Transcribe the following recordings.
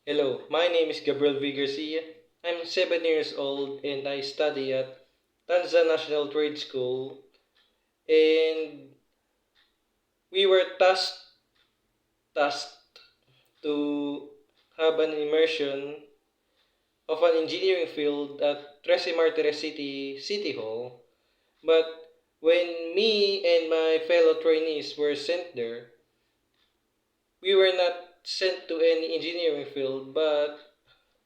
Hello, my name is Gabriel Garcia. I'm 7 years old and I study at Tanza National Trade School, and we were tasked to have an immersion of an engineering field at Trece City Hall. But when me and my fellow trainees were sent there, we were not sent to any engineering field but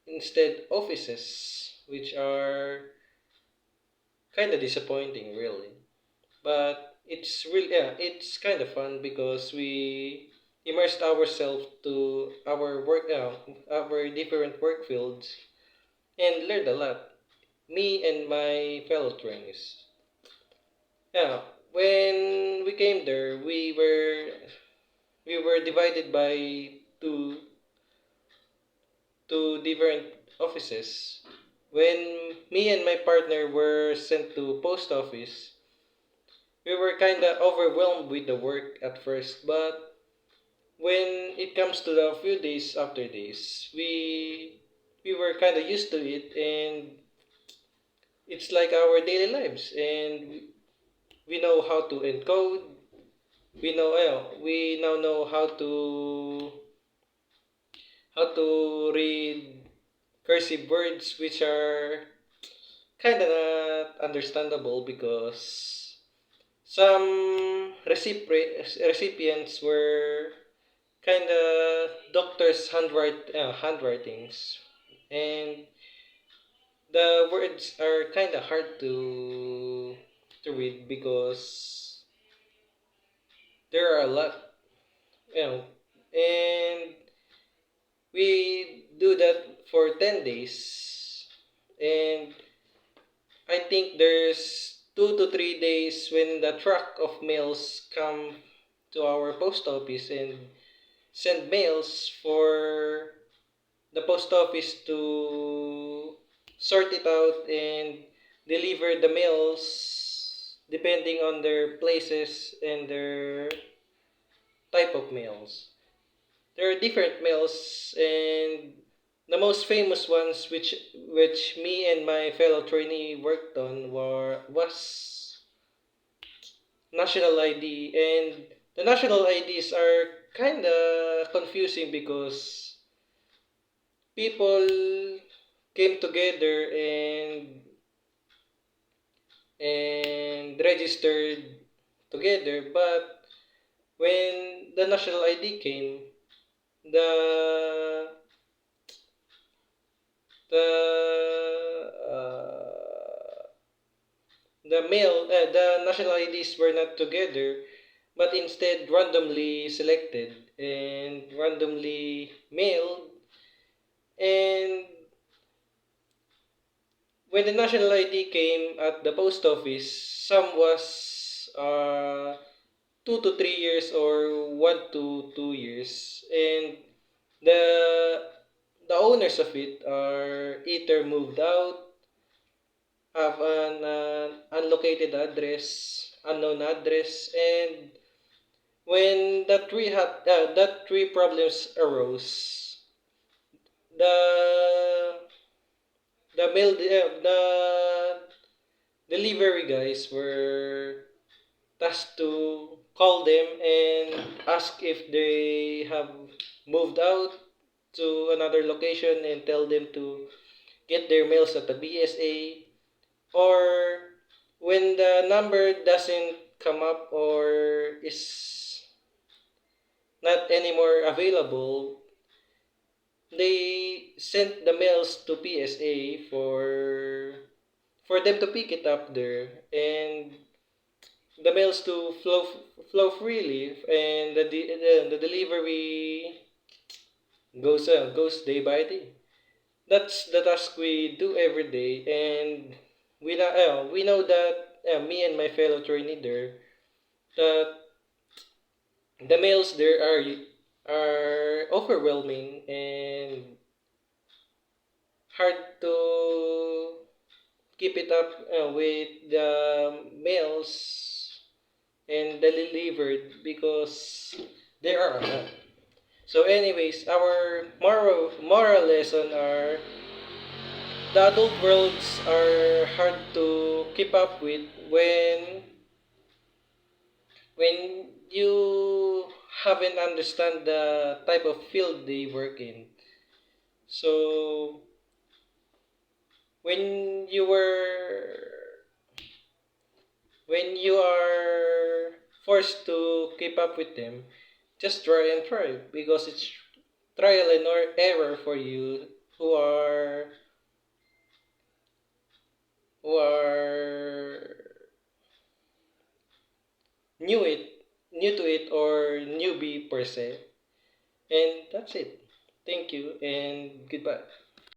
instead offices, which are kind of disappointing, really. But it's kind of fun because we immersed ourselves to our different work fields, and learned a lot. Me and my fellow trainees. Yeah, when we came there, we were divided by two two different offices. When me and my partner were sent to post office, we were kind of overwhelmed with the work at first, but when it comes to the few days after this, we were kind of used to it, and it's like our daily lives, and we know how to encode. We now know how to read cursive words, which are kind of not understandable because some recipients were kind of doctors' handwritings, and the words are kind of hard to read because there are a lot, you know, and we do that for 10 days, and I think there's 2 to 3 days when the truck of mails come to our post office and send mails for the post office to sort it out and deliver the mails depending on their places and their type of mails. There are different mails, and the most famous ones which me and my fellow trainee worked on was national ID, and the national IDs are kind of confusing because people came together and registered together, but when the national ID came, the the the national IDs were not together, but instead randomly selected and randomly mailed. And when the national ID came at the post office, some was 2 to 3 years or 1 to 2 years, and the the owners of it are either moved out, have an unlocated address, unknown address, and when that three problems arose, the the delivery guys were tasked to call them and ask if they have moved out to another location and tell them to get their mails at the BSA, or when the number doesn't come up or is not anymore available, they sent the mails to PSA for them to pick it up there, and the mails to flow freely, and the delivery goes day by day. That's the task we do every day, and we know that me and my fellow trainee there, that the mails there are overwhelming and hard to keep it up with the mails and the delivered because there are a lot. So anyways, our moral lesson are the adult worlds are hard to keep up with when you haven't understand the type of field they work in. So when you were when you are forced to keep up with them, just try and try because it's trial and error for you who are who are new it new to it or newbie per se. And that's it. Thank you and goodbye.